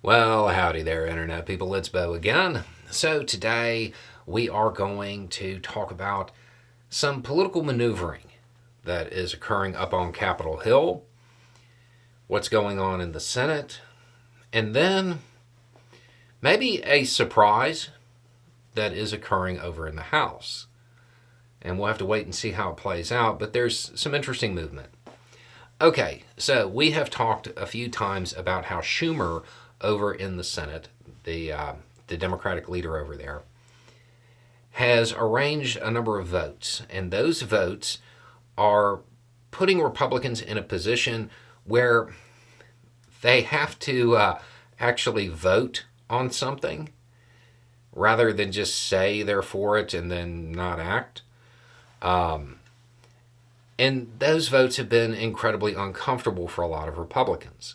Well, howdy there, Internet people. It's Bo again. So, today we are going to talk about some political maneuvering that is occurring up on Capitol Hill, what's going on in the Senate, and then maybe a surprise that is occurring over in the House. And we'll have to wait and see how it plays out, but there's some interesting movement. Okay, so we have talked a few times about how Schumer over in the Senate, the Democratic leader over there, has arranged a number of votes, and those votes are putting Republicans in a position where they have to actually vote on something rather than just say they're for it and then not act. And those votes have been incredibly uncomfortable for a lot of Republicans.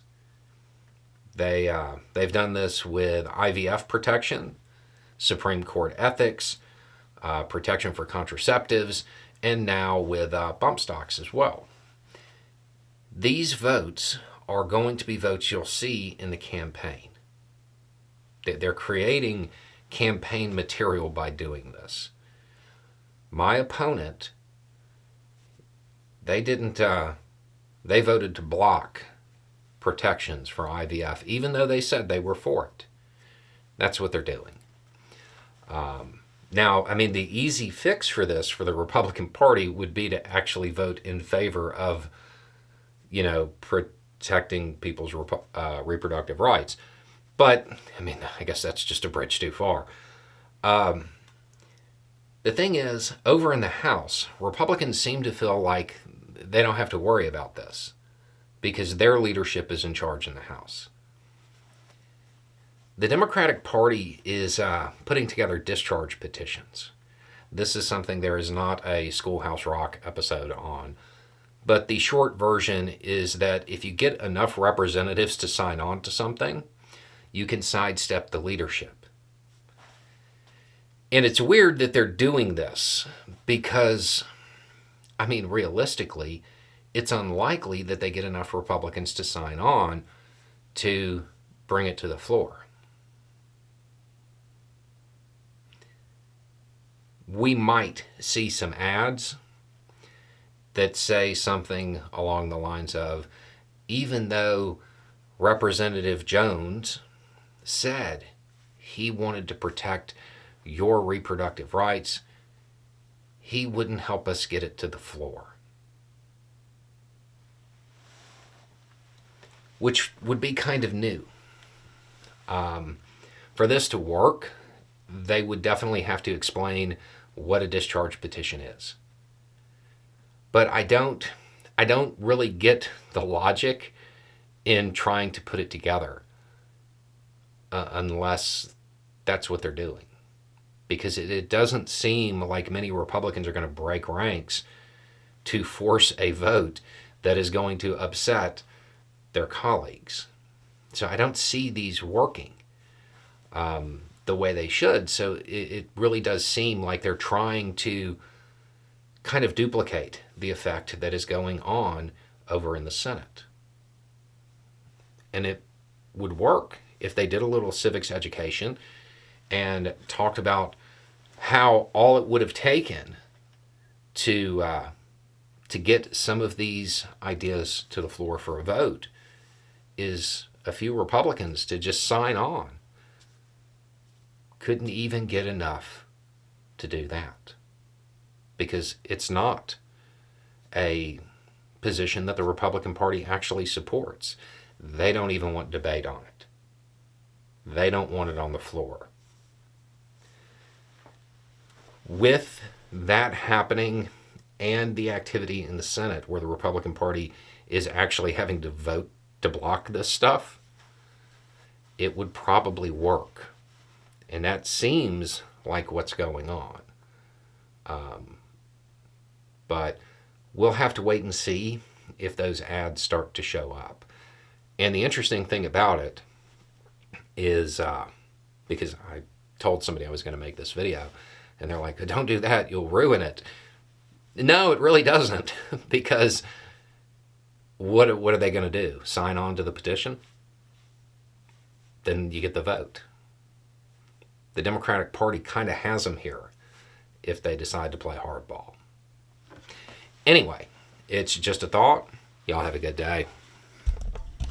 They've done this with IVF protection, Supreme Court ethics, protection for contraceptives, and now with bump stocks as well. These votes are going to be votes you'll see in the campaign. They're creating campaign material by doing this. My opponent, they didn't. They voted to block protections for IVF, even though they said they were for it. That's what they're doing. Now, I mean, the easy fix for this for the Republican Party would be to actually vote in favor of, protecting people's reproductive rights. But, I mean, I guess that's just a bridge too far. The thing is, over in the House, Republicans seem to feel like they don't have to worry about this because their leadership is in charge in the House. The Democratic Party is putting together discharge petitions. This is something there is not a Schoolhouse Rock episode on, but the short version is that if you get enough representatives to sign on to something, you can sidestep the leadership. And it's weird that they're doing this because, I mean, realistically, it's unlikely that they get enough Republicans to sign on to bring it to the floor. We might see some ads that say something along the lines of, even though Representative Jones said he wanted to protect your reproductive rights, he wouldn't help us get it to the floor. Which would be kind of new. For this to work, they would definitely have to explain what a discharge petition is. But I don't really get the logic in trying to put it together unless that's what they're doing. Because it doesn't seem like many Republicans are going to break ranks to force a vote that is going to upset their colleagues. So I don't see these working the way they should. So it really does seem like they're trying to kind of duplicate the effect that is going on over in the Senate. And it would work if they did a little civics education and talked about how all it would have taken to get some of these ideas to the floor for a vote is a few Republicans to just sign on. Couldn't even get enough to do that because it's not a position that the Republican Party actually supports. They don't even want debate on it. They don't want it on the floor. With that happening and the activity in the Senate where the Republican Party is actually having to vote to block this stuff, it would probably work. And that seems like what's going on. But we'll have to wait and see if those ads start to show up. And the interesting thing about it is, because I told somebody I was going to make this video, and they're like, don't do that, you'll ruin it. No, it really doesn't, because what are they going to do? Sign on to the petition? then you get the vote. The Democratic Party kind of has them here if they decide to play hardball. Anyway, it's just a thought. Y'all have a good day.